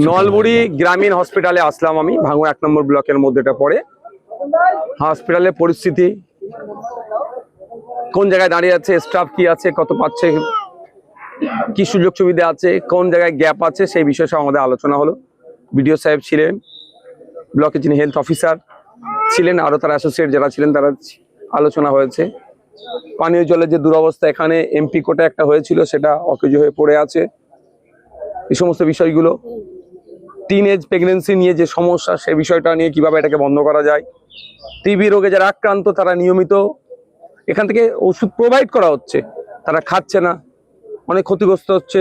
নলবুড়ি গ্রামীণ হসপিটালে আসলাম আমি, ভাঙড় 1 নম্বর ব্লকের মধ্যে এটা পড়ে। হসপিটালের পরিস্থিতি কোন জায়গায় দাঁড়িয়ে আছে, স্টাফ কি আছে, কত পাচ্ছে, কি সুযোগ সুবিধা আছে, কোন জায়গায় গ্যাপ আছে, সেই বিষয়ে সব আমাদের আলোচনা হলো। বিডিও সাহেব ছিলেন, ব্লকের যিনি হেলথ অফিসার ছিলেন, আরো তার অ্যাসোসিয়েট যারা ছিলেন, তারা আলোচনা হয়েছে। পানীয় জলের যে দুরবস্থা, এখানে এমপি কোটা একটা হয়েছিল, সেটা অকেজ হয়ে পড়ে আছে। এই সমস্ত বিষয়গুলো, টিন এজ প্রেগনেন্সি নিয়ে যে সমস্যা, সেই বিষয়টা নিয়ে কিভাবে এটাকে বন্ধ করা যায়। টিবি রোগে যারা আক্রান্ত, তারা নিয়মিত এখান থেকে ওষুধ প্রোভাইড করা হচ্ছে, তারা খাচ্ছে না, অনেক ক্ষতিগ্রস্ত হচ্ছে।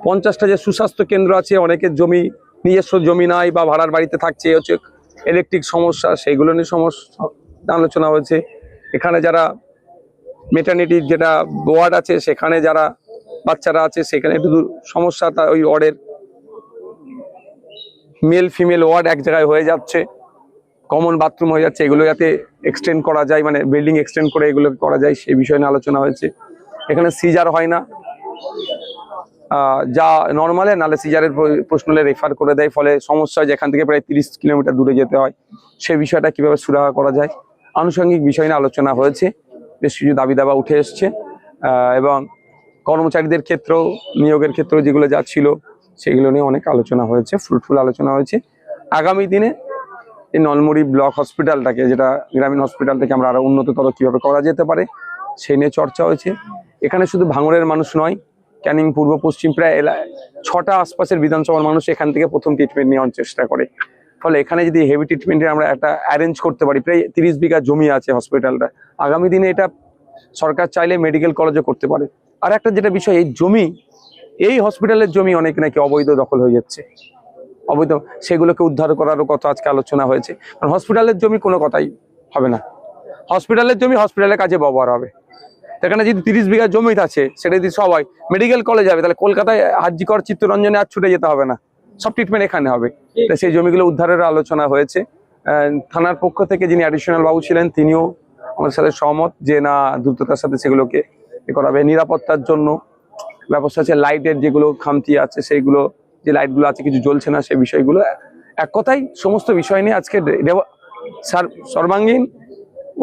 50টা যে সুস্বাস্থ্য কেন্দ্র আছে, অনেকের জমি নিজস্ব জমি নাই বা ভাড়ার বাড়িতে থাকছে, হচ্ছে ইলেকট্রিক সমস্যা, সেইগুলো নিয়ে সমস্যা আলোচনা হয়েছে। এখানে যারা মেটার্নিটির যেটা ওয়ার্ড আছে, সেখানে যারা বাচ্চারা আছে, সেখানে একটু সমস্যা, তা ওই ওয়ার্ডের মেল ফিমেল ওয়ার্ড এক জায়গায় হয়ে যাচ্ছে, কমন বাথরুম হয়ে যাচ্ছে, এগুলো যাতে এক্সটেন্ড করা যায়, মানে বিল্ডিং এক্সটেন্ড করে এগুলো করা যায়, সেই বিষয় নিয়ে আলোচনা হয়েছে। এখানে সিজার হয় না, যা নর্মালে, নালে সিজারের প্রশ্ন হলে রেফার করে দেয়, ফলে সমস্যা হয়, যেখান থেকে প্রায় 30 কিলোমিটার দূরে যেতে হয়। সেই বিষয়টা কিভাবে সুরাহা করা যায়, আনুষঙ্গিক বিষয় নিয়ে আলোচনা হয়েছে। বেশ কিছু দাবি দাবা উঠে এসছে, এবং কর্মচারীদের ক্ষেত্রেও, নিয়োগের ক্ষেত্রেও যেগুলো যা ছিল, সেগুলো নিয়ে অনেক আলোচনা হয়েছে, ফ্রুটফুল আলোচনা হয়েছে। আগামী দিনে এই নলমুড়ি ব্লক হসপিটালটাকে, যেটা গ্রামীণ হসপিটাল থেকে আমরা আরো উন্নততর কিভাবে করা যেতে পারে, সেই নিয়ে চর্চা হয়েছে। এখানে শুধু ভাঙড়ের মানুষ নয়, ক্যানিং পূর্ব পশ্চিম প্রায় 6টা আশপাশের বিধানসভার মানুষ এখান থেকে প্রথম ট্রিটমেন্ট নেওয়ার চেষ্টা করে। ফলে এখানে যদি হেভি ট্রিটমেন্টের আমরা একটা অ্যারেঞ্জ করতে পারি, প্রায় 30 বিঘা জমি আছে হসপিটালটা, আগামী দিনে এটা সরকার চাইলে মেডিকেল কলেজও করতে পারে। আর একটা যেটা বিষয়, এই জমি, এই হসপিটালের জমি অনেক নাকি অবৈধ দখল হয়ে যাচ্ছে, অবৈধ, সেগুলোকে উদ্ধার করারও কথা আজকে আলোচনা হয়েছে। কারণ হসপিটালের জমি কোনো কথাই হবে না, হসপিটালের জমি হসপিটালের কাজে ব্যবহার হবে। এখানে যদি 30 বিঘা জমি আছে, সেটা যদি সবাই মেডিকেল কলেজ যাবে, তাহলে কলকাতায় হাজিকর চিত্তরঞ্জনে আর ছুটে যেতে হবে না, সব ট্রিটমেন্ট এখানে হবে। তো সেই জমিগুলো উদ্ধারের আলোচনা হয়েছে। থানার পক্ষ থেকে যিনি অ্যাডিশনাল বাবু ছিলেন, তিনিও আমাদের সাথে সহমত যে না, দ্রুততার সাথে সেগুলোকে করা হবে। নিরাপত্তার জন্য ব্যবস্থা আছে, লাইটের যেগুলো খামতি আছে, সেইগুলো, যে লাইটগুলো আছে কিছু জ্বলছে না, সেই বিষয়গুলো, এক কথায় সমস্ত বিষয় নিয়ে আজকে সর্বাঙ্গীন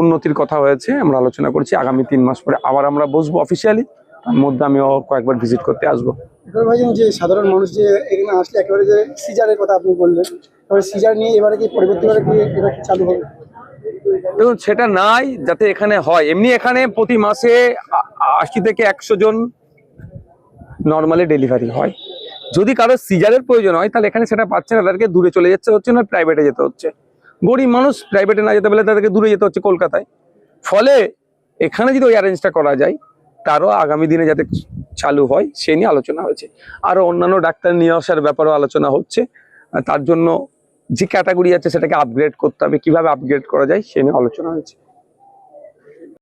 উন্নতির কথা হয়েছে, আমরা আলোচনা করছি। আগামী 3 মাস পরে আবার আমরা বসবো অফিসিয়ালি, তার মধ্যে আমিও কয়েকবার ভিজিট করতে আসবো। যে সাধারণ মানুষ যে এখানে আসলে একেবারে যে সিজারের কথা আপনি বললেন, সিজার নিয়ে এবারে কি পরবর্তীবারে কি এটা চালু হবে? দেখুন, সেটা নাই যাতে এখানে হয়। এমনি এখানে প্রতি মাসে 80 থেকে 100 জন নর্মালি ডেলিভারি হয়। যদি কারো সিজারের প্রয়োজন হয়, তাহলে এখানে সেটা পাচ্ছে না, তাদেরকে দূরে চলে যাচ্ছে হচ্ছে না, প্রাইভেটে যেতে হচ্ছে। গরিব মানুষ প্রাইভেটে না যেতে পারলে তাদেরকে দূরে যেতে হচ্ছে কলকাতায়। ফলে এখানে যদি ওই অ্যারেঞ্জটা করা যায়, তারও আগামী দিনে যাতে চালু হয়, সে নিয়ে আলোচনা হয়েছে। আরো অন্যান্য ডাক্তার নিয়ে আসার ব্যাপারেও আলোচনা হচ্ছে। তার জন্য যে ক্যাটাগরি আছে, সেটাকে আপগ্রেড করতে হবে, কিভাবে আপগ্রেড করা যায়, সে নিয়ে আলোচনা হয়েছে।